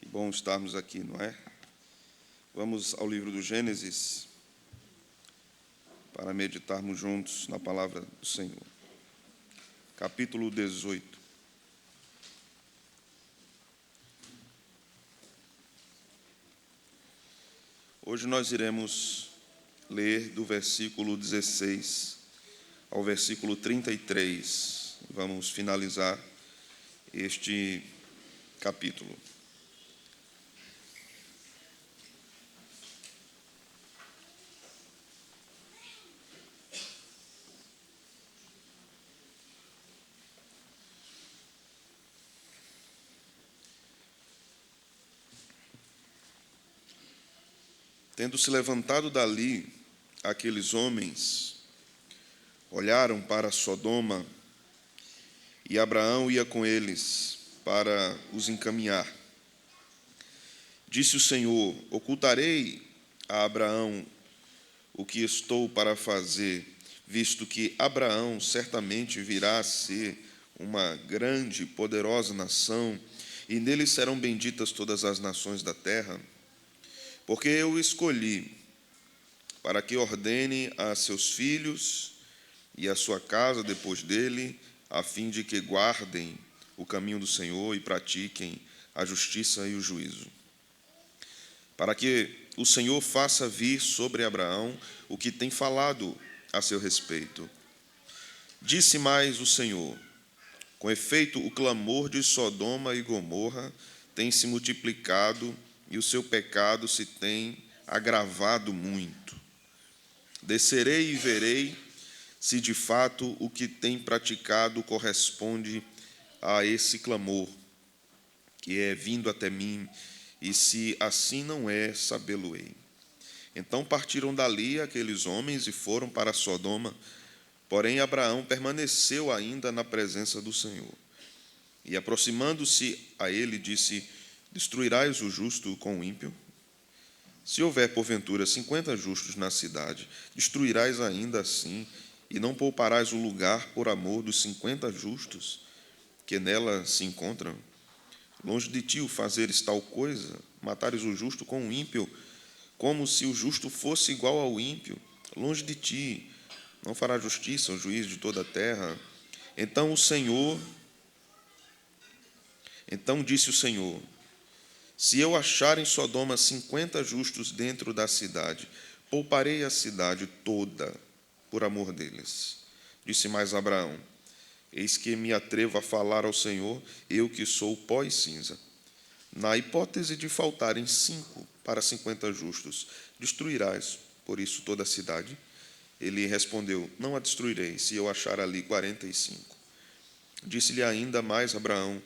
Que bom estarmos aqui, não é? Vamos ao livro do Gênesis para meditarmos juntos na palavra do Senhor. Capítulo 18. Hoje nós iremos ler do versículo 16 ao versículo 33. Vamos finalizar este capítulo. Tendo se levantado dali, aqueles homens olharam para Sodoma, e Abraão ia com eles para os encaminhar. Disse o Senhor: ocultarei a Abraão o que estou para fazer, visto que Abraão certamente virá a ser uma grande e poderosa nação, e nele serão benditas todas as nações da terra. Porque eu o escolhi para que ordene a seus filhos e a sua casa depois dele, a fim de que guardem o caminho do Senhor e pratiquem a justiça e o juízo. Para que o Senhor faça vir sobre Abraão o que tem falado a seu respeito. Disse mais o Senhor: com efeito, o clamor de Sodoma e Gomorra tem se multiplicado e o seu pecado se tem agravado muito. Descerei e verei se de fato o que tem praticado corresponde a esse clamor que é vindo até mim, e se assim não é, sabê-lo-ei. Então partiram dali aqueles homens e foram para Sodoma, porém Abraão permaneceu ainda na presença do Senhor. E aproximando-se a ele, disse: destruirás o justo com o ímpio? Se houver porventura 50 justos na cidade, destruirás ainda assim, e não pouparás o lugar por amor dos 50 justos que nela se encontram? Longe de ti o fazeres tal coisa, matares o justo com o ímpio, como se o justo fosse igual ao ímpio. Longe de ti, não fará justiça o juiz de toda a terra. Então disse o Senhor: se eu achar em Sodoma 50 justos dentro da cidade, pouparei a cidade toda por amor deles. Disse mais Abraão: eis que me atrevo a falar ao Senhor, eu que sou pó e cinza. Na hipótese de faltarem 5 para 50 justos, destruirás por isso toda a cidade? Ele respondeu: não a destruirei, se eu achar ali 45. Disse-lhe ainda mais Abraão: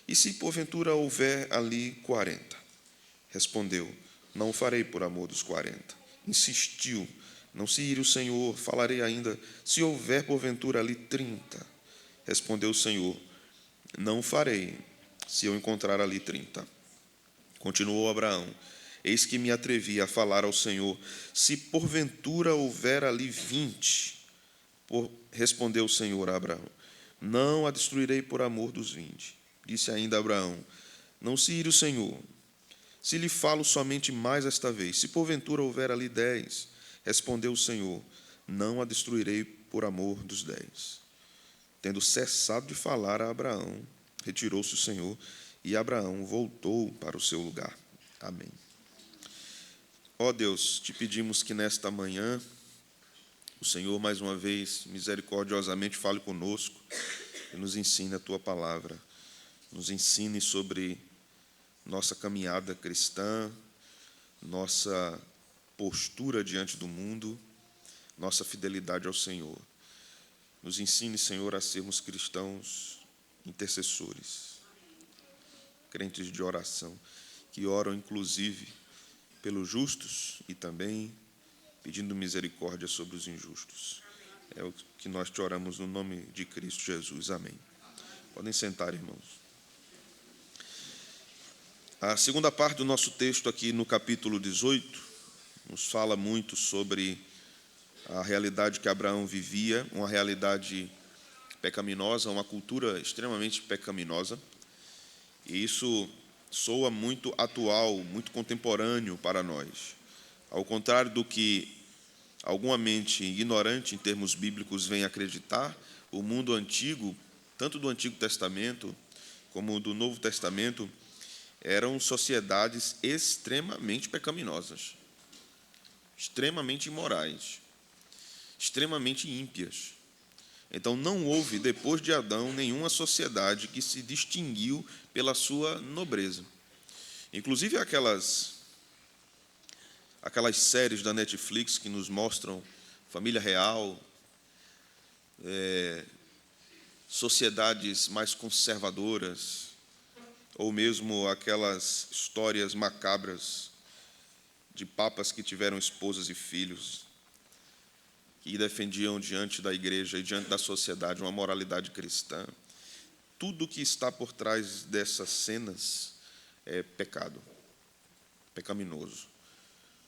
e se porventura houver ali 40? Respondeu: não o farei por amor dos 40. Insistiu: não se ire o Senhor, falarei ainda, se houver porventura ali 30. Respondeu o Senhor: não o farei, se eu encontrar ali 30. Continuou Abraão: eis que me atrevi a falar ao Senhor, se porventura houver ali 20. Respondeu o Senhor a Abraão: não a destruirei por amor dos 20. Disse ainda Abraão: não se ire o Senhor, se lhe falo somente mais esta vez, se porventura houver ali 10. Respondeu o Senhor: não a destruirei por amor dos 10. Tendo cessado de falar a Abraão, retirou-se o Senhor, e Abraão voltou para o seu lugar. Amém. Ó Deus, te pedimos que nesta manhã o Senhor, mais uma vez, misericordiosamente fale conosco e nos ensine a tua palavra. Nos ensine sobre nossa caminhada cristã, nossa postura diante do mundo, nossa fidelidade ao Senhor. Nos ensine, Senhor, a sermos cristãos intercessores, crentes de oração, que oram inclusive pelos justos e também pedindo misericórdia sobre os injustos. É o que nós te oramos no nome de Cristo Jesus. Amém. Podem sentar, irmãos. A segunda parte do nosso texto aqui no capítulo 18 nos fala muito sobre a realidade que Abraão vivia, uma realidade pecaminosa, uma cultura extremamente pecaminosa. E isso soa muito atual, muito contemporâneo para nós. Ao contrário do que alguma mente ignorante em termos bíblicos vem acreditar, o mundo antigo, tanto do Antigo Testamento como do Novo Testamento, eram sociedades extremamente pecaminosas, extremamente imorais, extremamente ímpias. Então, não houve, depois de Adão, nenhuma sociedade que se distinguiu pela sua nobreza. Inclusive, aquelas séries da Netflix que nos mostram família real, sociedades mais conservadoras, ou mesmo aquelas histórias macabras de papas que tiveram esposas e filhos, que defendiam diante da igreja e diante da sociedade uma moralidade cristã. Tudo que está por trás dessas cenas é pecado, pecaminoso.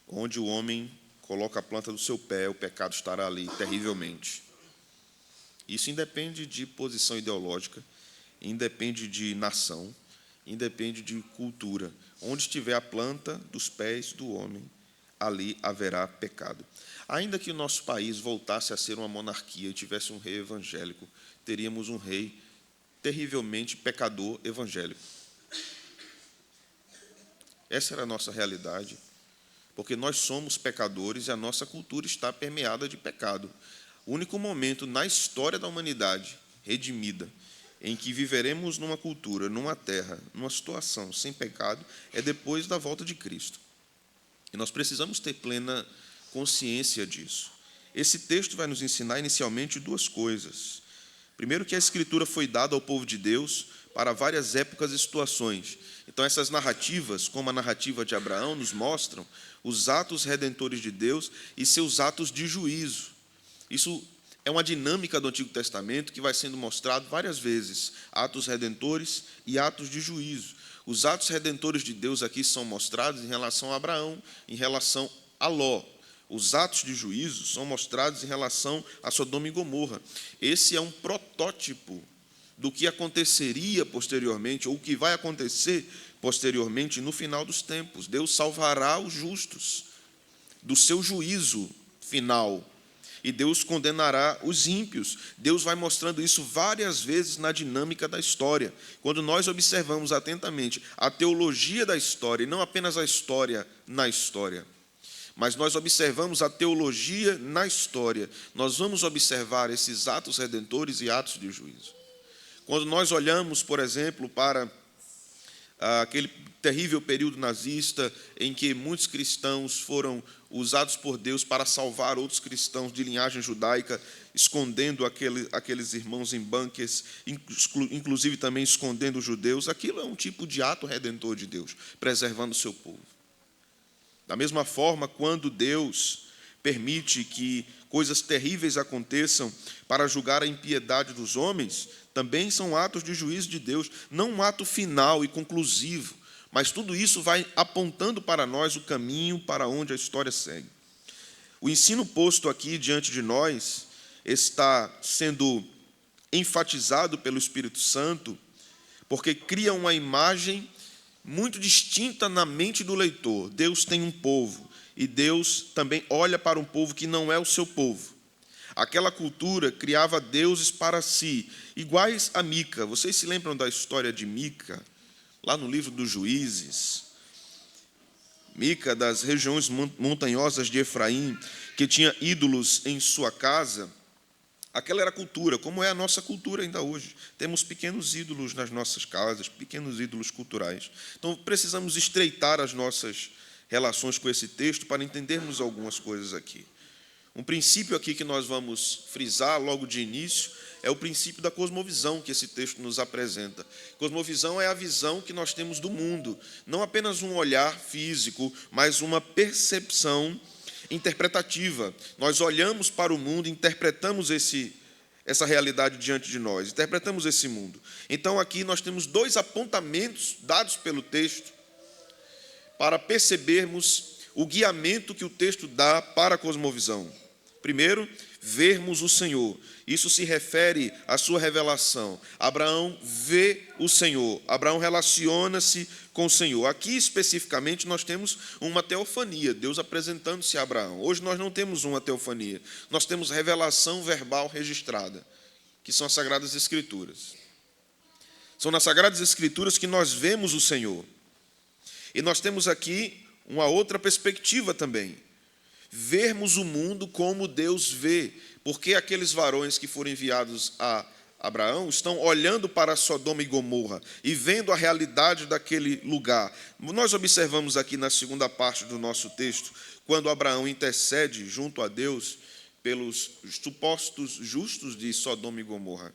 Onde o homem coloca a planta do seu pé, o pecado estará ali terrivelmente. Isso independe de posição ideológica, independe de nação, independe de cultura. Onde estiver a planta dos pés do homem, ali haverá pecado. Ainda que o nosso país voltasse a ser uma monarquia e tivesse um rei evangélico, teríamos um rei terrivelmente pecador evangélico. Essa era a nossa realidade, porque nós somos pecadores e a nossa cultura está permeada de pecado. O único momento na história da humanidade redimida em que viveremos numa cultura, numa terra, numa situação sem pecado, é depois da volta de Cristo. E nós precisamos ter plena consciência disso. Esse texto vai nos ensinar inicialmente duas coisas. Primeiro, que a Escritura foi dada ao povo de Deus para várias épocas e situações. Então, essas narrativas, como a narrativa de Abraão, nos mostram os atos redentores de Deus e seus atos de juízo. Isso é uma dinâmica do Antigo Testamento que vai sendo mostrado várias vezes, atos redentores e atos de juízo. Os atos redentores de Deus aqui são mostrados em relação a Abraão, em relação a Ló. Os atos de juízo são mostrados em relação a Sodoma e Gomorra. Esse é um protótipo do que aconteceria posteriormente, ou o que vai acontecer posteriormente no final dos tempos. Deus salvará os justos do seu juízo final, e Deus condenará os ímpios. Deus vai mostrando isso várias vezes na dinâmica da história. Quando nós observamos atentamente a teologia da história, e não apenas a história na história, mas nós observamos a teologia na história, nós vamos observar esses atos redentores e atos de juízo. Quando nós olhamos, por exemplo, para aquele terrível período nazista em que muitos cristãos foram usados por Deus para salvar outros cristãos de linhagem judaica, escondendo aqueles irmãos em bunkers, inclusive também escondendo os judeus, aquilo é um tipo de ato redentor de Deus, preservando o seu povo. Da mesma forma, quando Deus permite que coisas terríveis aconteçam para julgar a impiedade dos homens, também são atos de juízo de Deus, não um ato final e conclusivo, mas tudo isso vai apontando para nós o caminho para onde a história segue. O ensino posto aqui diante de nós está sendo enfatizado pelo Espírito Santo, porque cria uma imagem muito distinta na mente do leitor. Deus tem um povo, e Deus também olha para um povo que não é o seu povo. Aquela cultura criava deuses para si, iguais a Mica. Vocês se lembram da história de Mica, lá no livro dos Juízes? Mica, das regiões montanhosas de Efraim, que tinha ídolos em sua casa. Aquela era a cultura, como é a nossa cultura ainda hoje. Temos pequenos ídolos nas nossas casas, pequenos ídolos culturais. Então, precisamos estreitar as nossas relações com esse texto para entendermos algumas coisas aqui. Um princípio aqui que nós vamos frisar logo de início é o princípio da cosmovisão que esse texto nos apresenta. Cosmovisão é a visão que nós temos do mundo, não apenas um olhar físico, mas uma percepção interpretativa. Nós olhamos para o mundo, interpretamos essa realidade diante de nós, interpretamos esse mundo. Então, aqui nós temos dois apontamentos dados pelo texto para percebermos o guiamento que o texto dá para a cosmovisão. Primeiro, vermos o Senhor. Isso se refere à sua revelação. Abraão vê o Senhor, Abraão relaciona-se com o Senhor. Aqui, especificamente, nós temos uma teofania, Deus apresentando-se a Abraão. Hoje nós não temos uma teofania, nós temos revelação verbal registrada, que são as Sagradas Escrituras. São nas Sagradas Escrituras que nós vemos o Senhor. E nós temos aqui uma outra perspectiva também. Vermos o mundo como Deus vê, porque aqueles varões que foram enviados a Abraão estão olhando para Sodoma e Gomorra e vendo a realidade daquele lugar. Nós observamos aqui na segunda parte do nosso texto, quando Abraão intercede junto a Deus pelos supostos justos de Sodoma e Gomorra.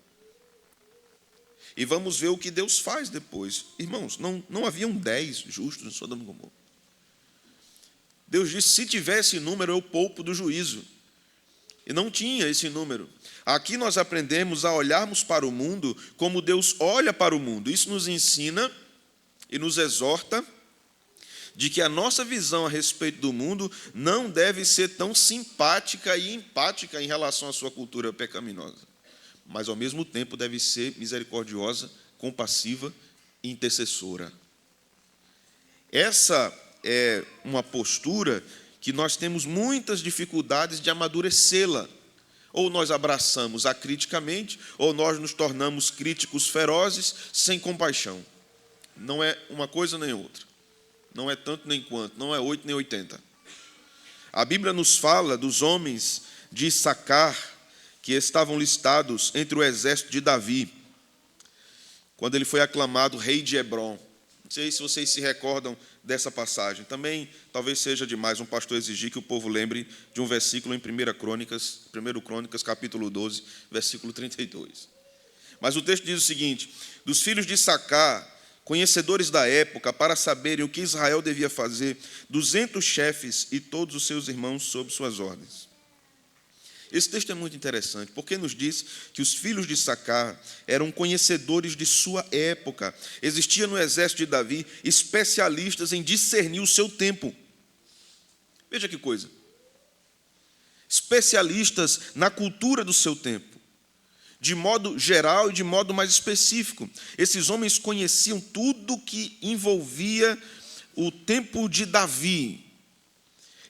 E vamos ver o que Deus faz depois. Irmãos, não haviam 10 justos em Sodoma e Gomorra. Deus disse, se tiver esse número, eu poupo do juízo. E não tinha esse número. Aqui nós aprendemos a olharmos para o mundo como Deus olha para o mundo. Isso nos ensina e nos exorta de que a nossa visão a respeito do mundo não deve ser tão simpática e empática em relação à sua cultura pecaminosa, mas ao mesmo tempo deve ser misericordiosa, compassiva e intercessora. Essa é uma postura que nós temos muitas dificuldades de amadurecê-la. Ou nós abraçamos acriticamente, ou nós nos tornamos críticos ferozes, sem compaixão. Não é uma coisa nem outra. Não é tanto nem quanto, não é 8 nem 80. A Bíblia nos fala dos homens de Issacar, que estavam listados entre o exército de Davi, quando ele foi aclamado rei de Hebrom. Não sei se vocês se recordam dessa passagem. Também talvez seja demais um pastor exigir que o povo lembre de um versículo em 1 Crônicas, capítulo 12, versículo 32. Mas o texto diz o seguinte: dos filhos de Issacar, conhecedores da época, para saberem o que Israel devia fazer, 200 chefes e todos os seus irmãos sob suas ordens. Esse texto é muito interessante, porque nos diz que os filhos de Issacar eram conhecedores de sua época. Existia no exército de Davi especialistas em discernir o seu tempo. Veja que coisa. Especialistas na cultura do seu tempo, de modo geral e de modo mais específico. Esses homens conheciam tudo que envolvia o tempo de Davi.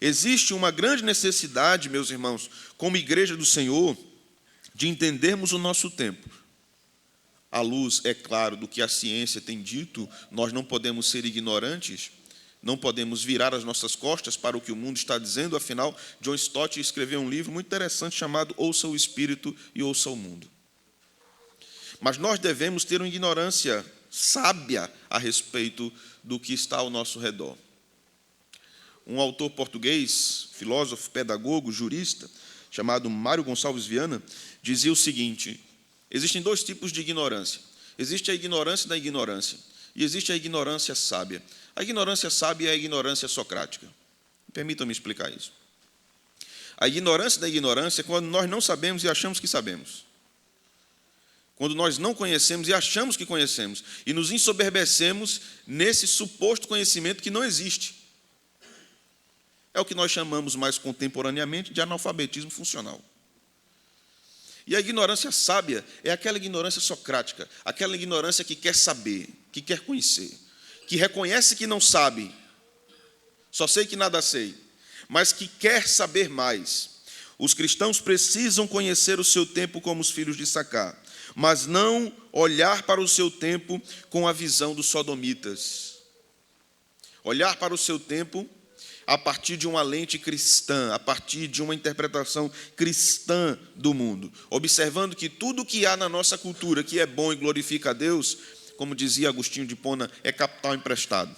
Existe uma grande necessidade, meus irmãos, como igreja do Senhor, de entendermos o nosso tempo. À luz, é claro, do que a ciência tem dito, nós não podemos ser ignorantes, não podemos virar as nossas costas para o que o mundo está dizendo. Afinal, John Stott escreveu um livro muito interessante chamado Ouça o Espírito e Ouça o Mundo. Mas nós devemos ter uma ignorância sábia a respeito do que está ao nosso redor. Um autor português, filósofo, pedagogo, jurista, chamado Mário Gonçalves Viana, dizia o seguinte: existem 2 tipos de ignorância. Existe a ignorância da ignorância e existe a ignorância sábia. A ignorância sábia é a ignorância socrática. Permitam-me explicar isso. A ignorância da ignorância é quando nós não sabemos e achamos que sabemos. Quando nós não conhecemos e achamos que conhecemos, e nos ensoberbecemos nesse suposto conhecimento que não existe. É o que nós chamamos mais contemporaneamente de analfabetismo funcional. E a ignorância sábia é aquela ignorância socrática, aquela ignorância que quer saber, que quer conhecer, que reconhece que não sabe, só sei que nada sei, mas que quer saber mais. Os cristãos precisam conhecer o seu tempo como os filhos de Issacar, mas não olhar para o seu tempo com a visão dos sodomitas. Olhar para o seu tempo a partir de uma lente cristã, a partir de uma interpretação cristã do mundo, observando que tudo que há na nossa cultura que é bom e glorifica a Deus, como dizia Agostinho de Hipona, é capital emprestado.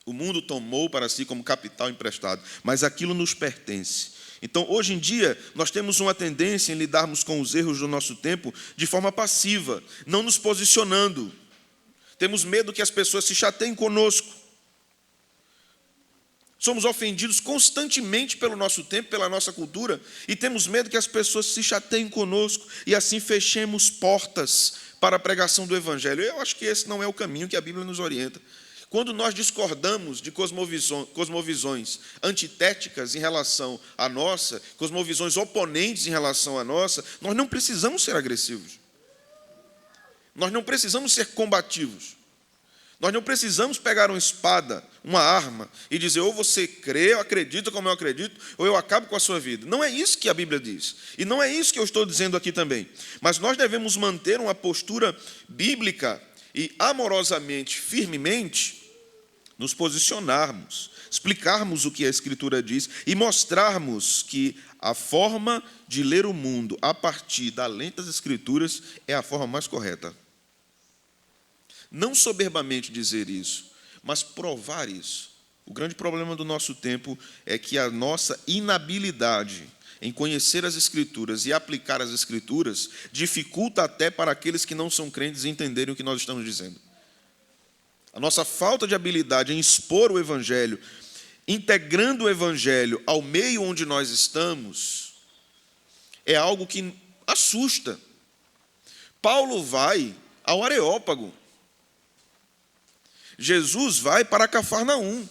O mundo tomou para si como capital emprestado, mas aquilo nos pertence. Então, hoje em dia, nós temos uma tendência em lidarmos com os erros do nosso tempo de forma passiva, não nos posicionando. Temos medo que as pessoas se chateiem conosco. Somos ofendidos constantemente pelo nosso tempo, pela nossa cultura, e temos medo que as pessoas se chateiem conosco e assim fechemos portas para a pregação do Evangelho. Eu acho que esse não é o caminho que a Bíblia nos orienta. Quando nós discordamos de cosmovisões antitéticas em relação à nossa, cosmovisões oponentes em relação à nossa, nós não precisamos ser agressivos. Nós não precisamos ser combativos. Nós não precisamos pegar uma espada, uma arma, e dizer, ou você crê, ou acredita como eu acredito, ou eu acabo com a sua vida. Não é isso que a Bíblia diz. E não é isso que eu estou dizendo aqui também. Mas nós devemos manter uma postura bíblica e amorosamente, firmemente, nos posicionarmos, explicarmos o que a Escritura diz e mostrarmos que a forma de ler o mundo a partir da lente das Escrituras é a forma mais correta. Não soberbamente dizer isso, mas provar isso. O grande problema do nosso tempo é que a nossa inabilidade em conhecer as Escrituras e aplicar as Escrituras dificulta até para aqueles que não são crentes entenderem o que nós estamos dizendo. A nossa falta de habilidade em expor o Evangelho, integrando o Evangelho ao meio onde nós estamos, é algo que assusta. Paulo vai ao Areópago. Jesus vai para Cafarnaum.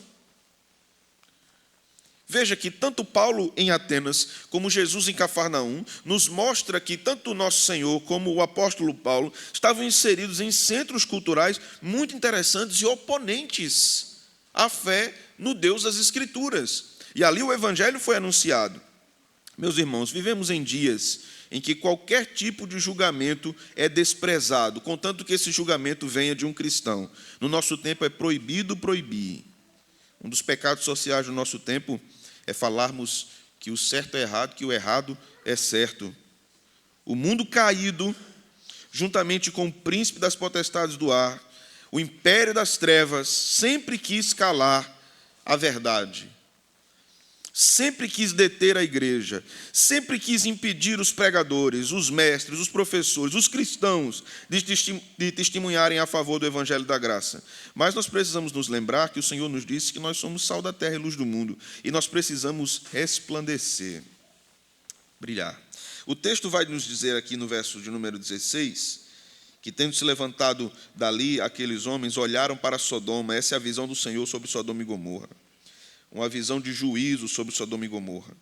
Veja que tanto Paulo em Atenas, como Jesus em Cafarnaum, nos mostra que tanto o nosso Senhor como o apóstolo Paulo estavam inseridos em centros culturais muito interessantes e oponentes à fé no Deus das Escrituras. E ali o Evangelho foi anunciado. Meus irmãos, vivemos em dias em que qualquer tipo de julgamento é desprezado, contanto que esse julgamento venha de um cristão. No nosso tempo é proibido proibir. Um dos pecados sociais do nosso tempo é falarmos que o certo é errado, que o errado é certo. O mundo caído, juntamente com o príncipe das potestades do ar, o império das trevas, sempre quis calar a verdade. Sempre quis deter a igreja, sempre quis impedir os pregadores, os mestres, os professores, os cristãos de testemunharem a favor do Evangelho da Graça. Mas nós precisamos nos lembrar que o Senhor nos disse que nós somos sal da terra e luz do mundo, e nós precisamos resplandecer, brilhar. O texto vai nos dizer aqui no verso de número 16, que tendo se levantado dali, aqueles homens olharam para Sodoma. Essa é a visão do Senhor sobre Sodoma e Gomorra. Uma visão de juízo sobre Sodoma e Gomorra.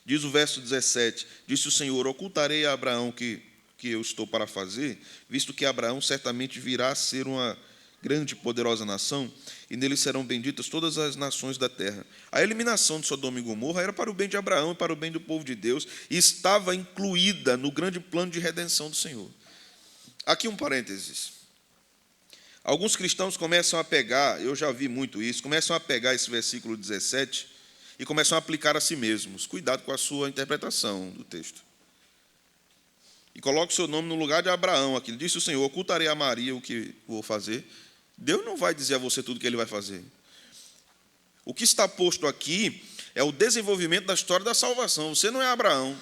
Diz o verso 17, disse o Senhor, ocultarei a Abraão que eu estou para fazer, visto que Abraão certamente virá a ser uma grande e poderosa nação, e nele serão benditas todas as nações da terra. A eliminação de Sodoma e Gomorra era para o bem de Abraão e para o bem do povo de Deus, e estava incluída no grande plano de redenção do Senhor. Aqui um parênteses. Alguns cristãos começam a pegar, eu já vi muito isso, começam a pegar esse versículo 17 e começam a aplicar a si mesmos. Cuidado com a sua interpretação do texto. E coloque o seu nome no lugar de Abraão. Aqui disse o Senhor, ocultarei a Maria o que vou fazer. Deus não vai dizer a você tudo o que ele vai fazer. O que está posto aqui é o desenvolvimento da história da salvação. Você não é Abraão.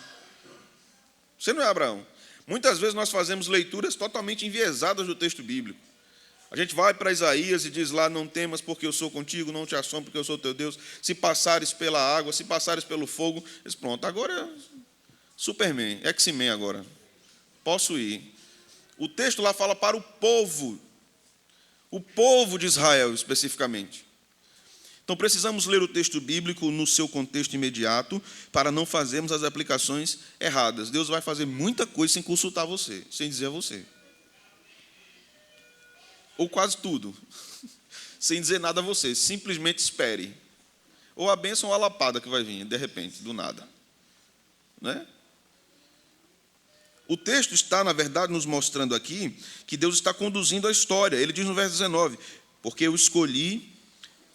Você não é Abraão. Muitas vezes nós fazemos leituras totalmente enviesadas do texto bíblico. A gente vai para Isaías e diz lá, não temas porque eu sou contigo, não te assombres porque eu sou teu Deus. Se passares pela água, se passares pelo fogo, diz, pronto, agora é Superman, X-Men agora. Posso ir. O texto lá fala para o povo de Israel especificamente. Então precisamos ler o texto bíblico no seu contexto imediato para não fazermos as aplicações erradas. Deus vai fazer muita coisa sem consultar você, sem dizer a você. Ou quase tudo, sem dizer nada a você, simplesmente espere. Ou a bênção ou a lapada que vai vir, de repente, do nada. Né? O texto está, na verdade, nos mostrando aqui que Deus está conduzindo a história. Ele diz no verso 19, porque eu escolhi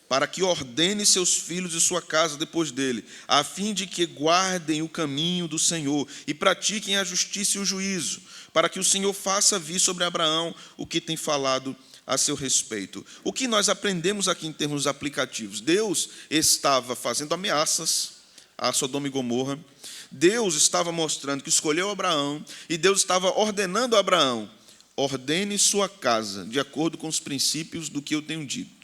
para que ordene seus filhos e sua casa depois dele, a fim de que guardem o caminho do Senhor e pratiquem a justiça e o juízo, para que o Senhor faça vir sobre Abraão o que tem falado a seu respeito. O que nós aprendemos aqui em termos aplicativos? Deus estava fazendo ameaças a Sodoma e Gomorra. Deus estava mostrando que escolheu Abraão e Deus estava ordenando a Abraão, ordene sua casa de acordo com os princípios do que eu tenho dito.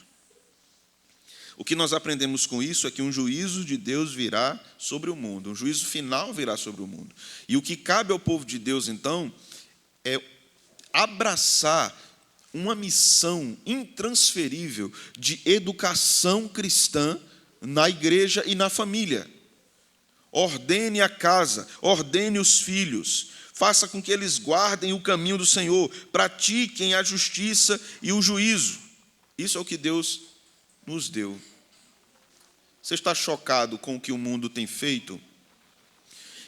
O que nós aprendemos com isso é que um juízo de Deus virá sobre o mundo, um juízo final virá sobre o mundo. E o que cabe ao povo de Deus, então, é abraçar uma missão intransferível de educação cristã na igreja e na família. Ordene a casa, ordene os filhos, faça com que eles guardem o caminho do Senhor, pratiquem a justiça e o juízo. Isso é o que Deus nos deu. Você está chocado com o que o mundo tem feito?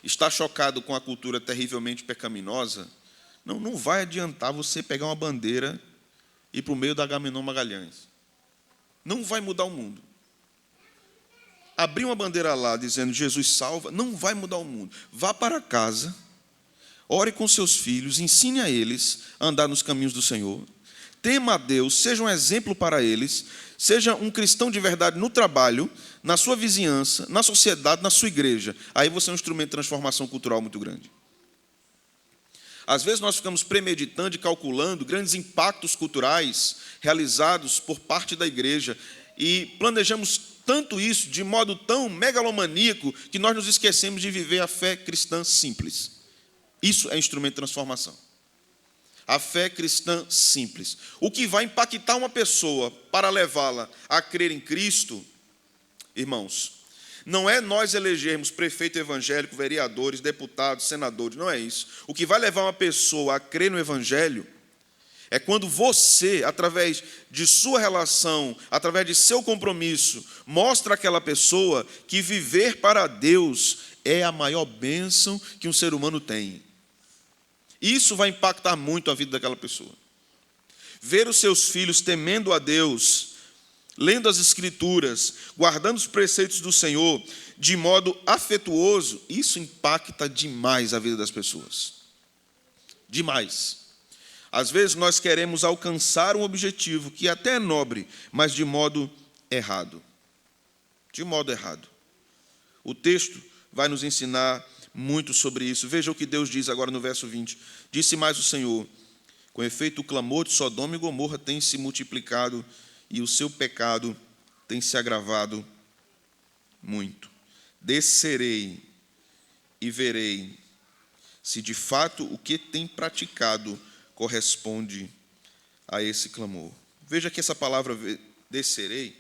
Está chocado com a cultura terrivelmente pecaminosa? Não vai adiantar você pegar uma bandeira e ir para o meio da Agamenon Magalhães. Não vai mudar o mundo. Abrir uma bandeira lá dizendo Jesus salva, não vai mudar o mundo. Vá para casa, ore com seus filhos, ensine a eles a andar nos caminhos do Senhor. Tema a Deus, seja um exemplo para eles, seja um cristão de verdade no trabalho, na sua vizinhança, na sociedade, na sua igreja. Aí você é um instrumento de transformação cultural muito grande. Às vezes nós ficamos premeditando e calculando grandes impactos culturais realizados por parte da igreja e planejamos tanto isso de modo tão megalomaníaco que nós nos esquecemos de viver a fé cristã simples. Isso é instrumento de transformação. A fé cristã simples. O que vai impactar uma pessoa para levá-la a crer em Cristo, irmãos, não é nós elegermos prefeito evangélico, vereadores, deputados, senadores, não é isso. O que vai levar uma pessoa a crer no Evangelho é quando você, através de sua relação, através de seu compromisso, mostra àquela pessoa que viver para Deus é a maior bênção que um ser humano tem. Isso vai impactar muito a vida daquela pessoa. Ver os seus filhos temendo a Deus, lendo as Escrituras, guardando os preceitos do Senhor de modo afetuoso, isso impacta demais a vida das pessoas. Demais. Às vezes nós queremos alcançar um objetivo que até é nobre, mas de modo errado. De modo errado. O texto vai nos ensinar muito sobre isso. Veja o que Deus diz agora no verso 20. Disse mais o Senhor: com efeito, o clamor de Sodoma e Gomorra tem se multiplicado e o seu pecado tem se agravado muito. Descerei e verei se de fato o que tem praticado corresponde a esse clamor. Veja que essa palavra descerei,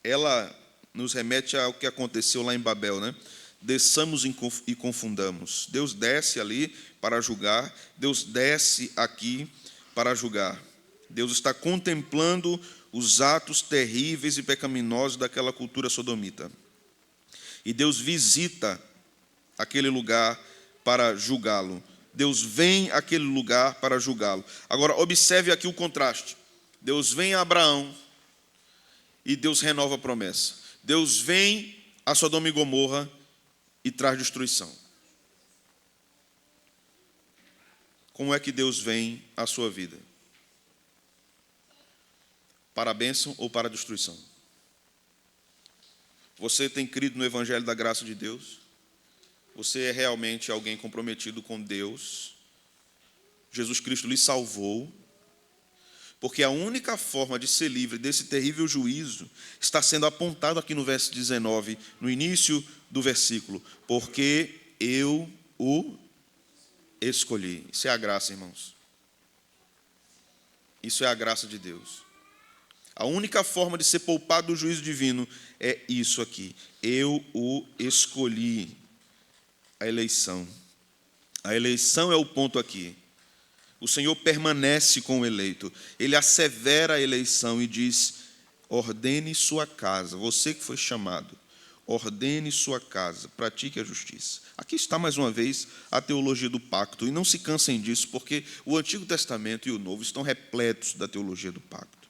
ela nos remete ao que aconteceu lá em Babel, né? Desçamos e confundamos. Deus desce ali para julgar, Deus desce aqui para julgar. Deus está contemplando os atos terríveis e pecaminosos daquela cultura sodomita. E Deus visita aquele lugar para julgá-lo. Deus vem àquele lugar para julgá-lo. Agora, observe aqui o contraste. Deus vem a Abraão e Deus renova a promessa. Deus vem a Sodoma e Gomorra e traz destruição. Como é que Deus vem à sua vida? Para a bênção ou para a destruição? Você tem crido no Evangelho da graça de Deus? Você é realmente alguém comprometido com Deus? Jesus Cristo lhe salvou? Porque a única forma de ser livre desse terrível juízo está sendo apontado aqui no verso 19, no início do versículo. Porque eu o escolhi. Isso é a graça, irmãos. Isso é a graça de Deus. A única forma de ser poupado do juízo divino é isso aqui. Eu o escolhi. A eleição. A eleição é o ponto aqui. O Senhor permanece com o eleito. Ele assevera a eleição e diz: ordene sua casa. Você que foi chamado, ordene sua casa, pratique a justiça. Aqui está mais uma vez a teologia do pacto. E não se cansem disso, porque o Antigo Testamento e o Novo estão repletos da teologia do pacto.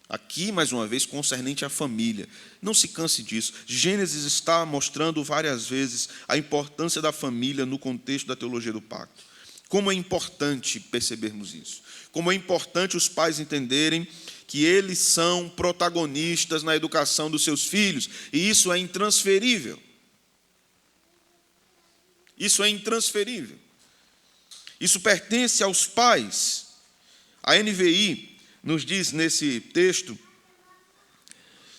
Aqui, mais uma vez, concernente à família. Não se canse disso. Gênesis está mostrando várias vezes a importância da família no contexto da teologia do pacto. Como é importante percebermos isso. Como é importante os pais entenderem que eles são protagonistas na educação dos seus filhos. E isso é intransferível. Isso é intransferível. Isso pertence aos pais. A NVI nos diz nesse texto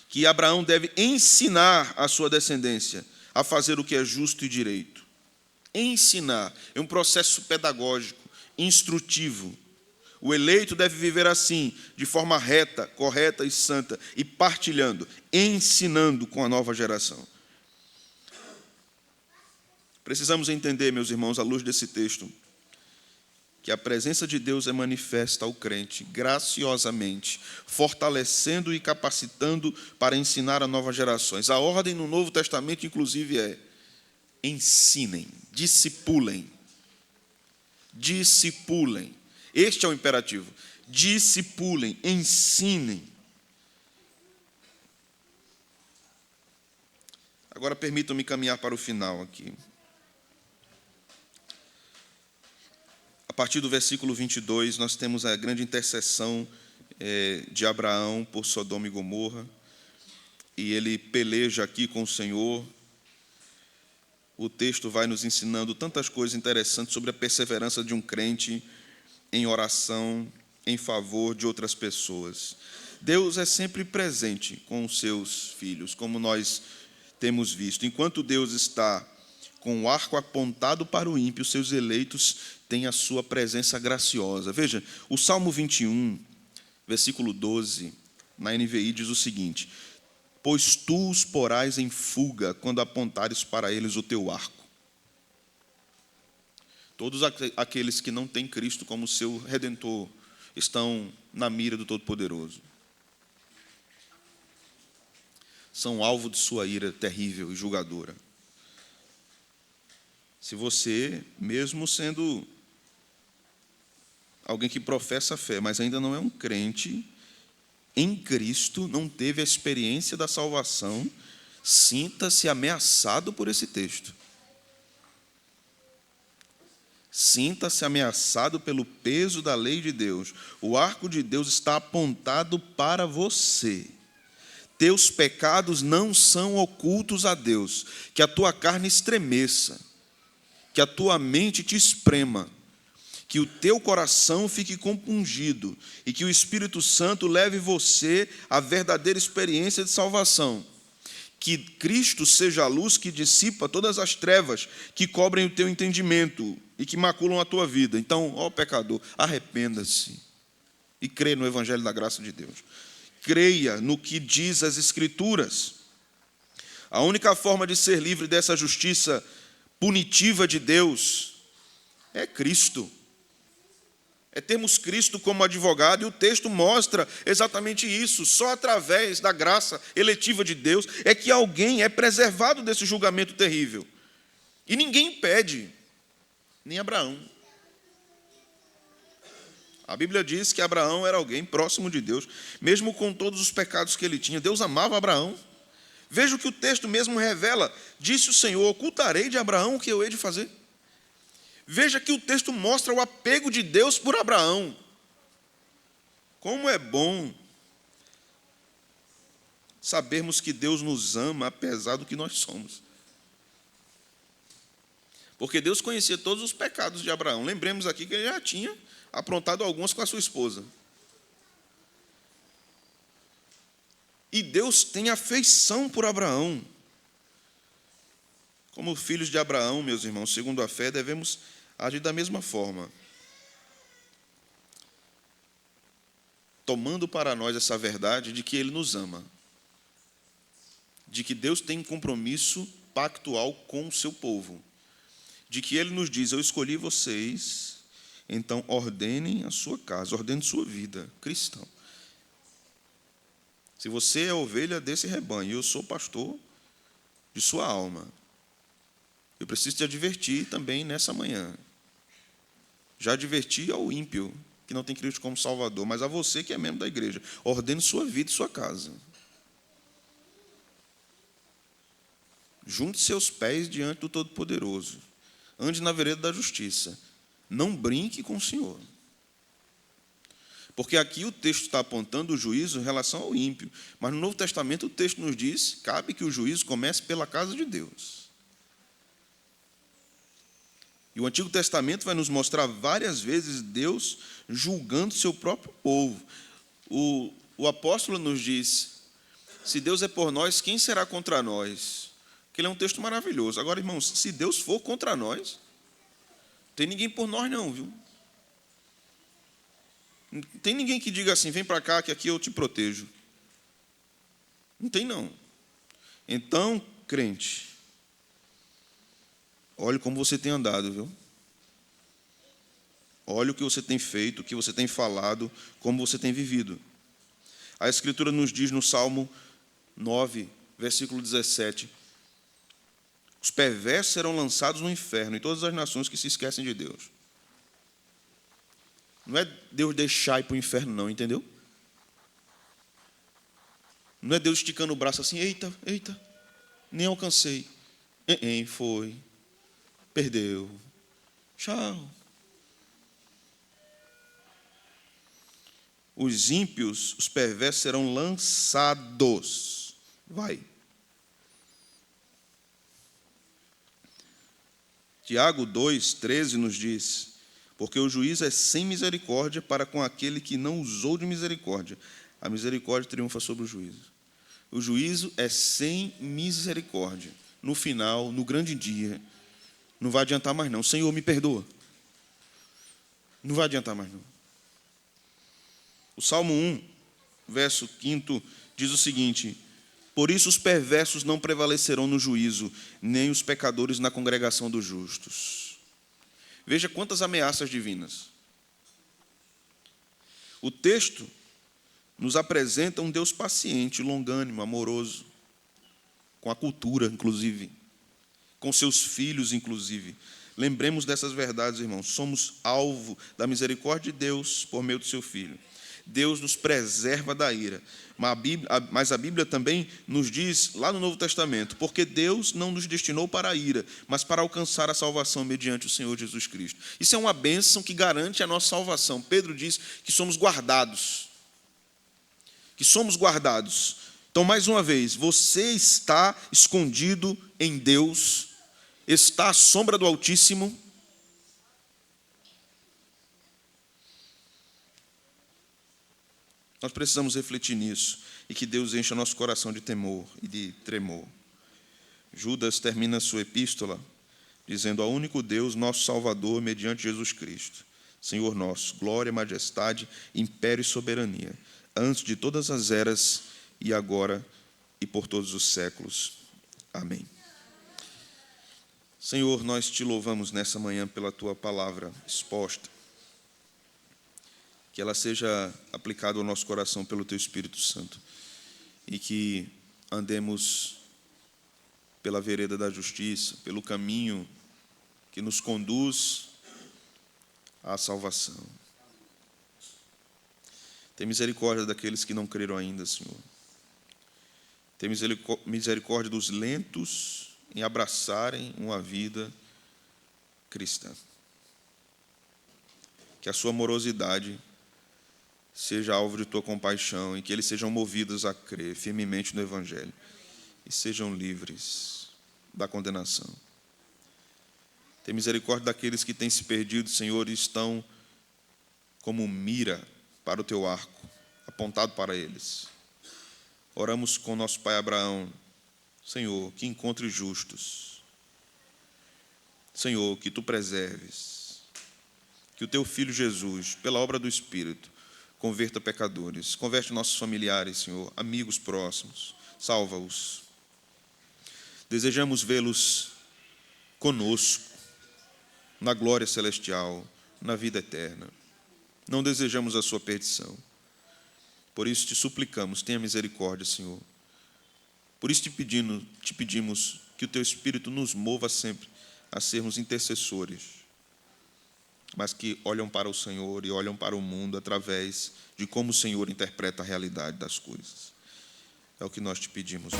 que Abraão deve ensinar a sua descendência a fazer o que é justo e direito. Ensinar é um processo pedagógico, instrutivo. O eleito deve viver assim, de forma reta, correta e santa, e partilhando, ensinando com a nova geração. Precisamos entender, meus irmãos, à luz desse texto, que a presença de Deus é manifesta ao crente, graciosamente, fortalecendo e capacitando para ensinar a novas gerações. A ordem no Novo Testamento, inclusive, é: ensinem, discipulem. Discipulem. Este é o imperativo. Discipulem, ensinem. Agora permitam-me caminhar para o final aqui. A partir do versículo 22, nós temos a grande intercessão de Abraão por Sodoma e Gomorra, e ele peleja aqui com o Senhor. O texto vai nos ensinando tantas coisas interessantes sobre a perseverança de um crente em oração em favor de outras pessoas. Deus é sempre presente com os seus filhos, como nós temos visto. Enquanto Deus está com o arco apontado para o ímpio, os seus eleitos têm a sua presença graciosa. Veja, o Salmo 21, versículo 12, na NVI diz o seguinte: pois tu os porás em fuga quando apontares para eles o teu arco. Todos aqueles que não têm Cristo como seu Redentor estão na mira do Todo-Poderoso. São alvo de sua ira terrível e julgadora. Se você, mesmo sendo alguém que professa a fé, mas ainda não é um crente em Cristo, não teve a experiência da salvação, sinta-se ameaçado por esse texto. Sinta-se ameaçado pelo peso da lei de Deus. O arco de Deus está apontado para você. Teus pecados não são ocultos a Deus. Que a tua carne estremeça, que a tua mente te esprema, que o teu coração fique compungido e que o Espírito Santo leve você à verdadeira experiência de salvação. Que Cristo seja a luz que dissipa todas as trevas que cobrem o teu entendimento e que maculam a tua vida. Então, ó pecador, arrependa-se e crê no Evangelho da graça de Deus. Creia no que diz as Escrituras. A única forma de ser livre dessa justiça punitiva de Deus é Cristo. É termos Cristo como advogado, e o texto mostra exatamente isso. Só através da graça eletiva de Deus é que alguém é preservado desse julgamento terrível. E ninguém impede, nem Abraão. A Bíblia diz que Abraão era alguém próximo de Deus, mesmo com todos os pecados que ele tinha. Deus amava Abraão. Veja o que o texto mesmo revela. Disse o Senhor: ocultarei de Abraão o que eu hei de fazer. Veja que o texto mostra o apego de Deus por Abraão. Como é bom sabermos que Deus nos ama apesar do que nós somos. Porque Deus conhecia todos os pecados de Abraão. Lembremos aqui que ele já tinha aprontado alguns com a sua esposa. E Deus tem afeição por Abraão. Como filhos de Abraão, meus irmãos, segundo a fé, devemos agir da mesma forma. Tomando para nós essa verdade de que Ele nos ama. De que Deus tem um compromisso pactual com o seu povo. De que Ele nos diz: eu escolhi vocês, então ordenem a sua casa, ordenem sua vida, cristão. Se você é ovelha desse rebanho e eu sou pastor de sua alma, eu preciso te advertir também nessa manhã. Já adverti ao ímpio, que não tem Cristo como Salvador, mas a você que é membro da igreja: ordene sua vida e sua casa. Junte seus pés diante do Todo-Poderoso. Ande na vereda da justiça. Não brinque com o Senhor. Porque aqui o texto está apontando o juízo em relação ao ímpio. Mas no Novo Testamento o texto nos diz: cabe que o juízo comece pela casa de Deus. E o Antigo Testamento vai nos mostrar várias vezes Deus julgando seu próprio povo. O apóstolo nos diz: se Deus é por nós, quem será contra nós? Que ele é um texto maravilhoso. Agora, irmãos, se Deus for contra nós, não tem ninguém por nós não, viu? Não tem ninguém que diga assim, vem para cá que aqui eu te protejo. Não tem, não. Então, crente, olhe como você tem andado, viu? Olhe o que você tem feito, o que você tem falado, como você tem vivido. A Escritura nos diz no Salmo 9, versículo 17, os perversos serão lançados no inferno, e todas as nações que se esquecem de Deus. Não é Deus deixar ir para o inferno, não, entendeu? Não é Deus esticando o braço assim, eita, nem alcancei. Foi, perdeu, tchau. Os ímpios, os perversos serão lançados. Vai. Tiago 2,13 nos diz, porque o juízo é sem misericórdia para com aquele que não usou de misericórdia. A misericórdia triunfa sobre o juízo. O juízo é sem misericórdia. No final, no grande dia, não vai adiantar mais não. Senhor, me perdoa. Não vai adiantar mais não. O Salmo 1, verso 5, diz o seguinte, por isso os perversos não prevalecerão no juízo, nem os pecadores na congregação dos justos. Veja quantas ameaças divinas. O texto nos apresenta um Deus paciente, longânimo, amoroso, com a cultura, inclusive, com seus filhos, inclusive. Lembremos dessas verdades, irmãos. Somos alvo da misericórdia de Deus por meio do seu Filho. Deus nos preserva da ira. Mas a Bíblia também nos diz, lá no Novo Testamento, porque Deus não nos destinou para a ira, mas para alcançar a salvação mediante o Senhor Jesus Cristo. Isso é uma bênção que garante a nossa salvação. Pedro diz que somos guardados. Que somos guardados. Então, mais uma vez, você está escondido em Deus, está à sombra do Altíssimo. Nós precisamos refletir nisso e que Deus encha nosso coração de temor e de tremor. Judas termina sua epístola dizendo: ao único Deus, nosso Salvador, mediante Jesus Cristo, Senhor nosso, glória, majestade, império e soberania, antes de todas as eras e agora e por todos os séculos. Amém. Senhor, nós te louvamos nessa manhã pela tua palavra exposta. Que ela seja aplicada ao nosso coração pelo teu Espírito Santo e que andemos pela vereda da justiça, pelo caminho que nos conduz à salvação. Tem misericórdia daqueles que não creram ainda, Senhor. Tem misericórdia dos lentos em abraçarem uma vida cristã. Que a sua amorosidade seja alvo de tua compaixão e que eles sejam movidos a crer firmemente no Evangelho e sejam livres da condenação. Tem misericórdia daqueles que têm se perdido, Senhor, e estão como mira para o teu arco, apontado para eles. Oramos com nosso pai Abraão, Senhor, que encontre justos. Senhor, que tu preserves. Que o teu Filho Jesus, pela obra do Espírito, converta pecadores. Converte nossos familiares, Senhor, amigos próximos. Salva-os. Desejamos vê-los conosco, na glória celestial, na vida eterna. Não desejamos a sua perdição. Por isso te suplicamos, tenha misericórdia, Senhor. Por isso te pedimos que o teu Espírito nos mova sempre a sermos intercessores, mas que olham para o Senhor e olham para o mundo através de como o Senhor interpreta a realidade das coisas. É o que nós te pedimos.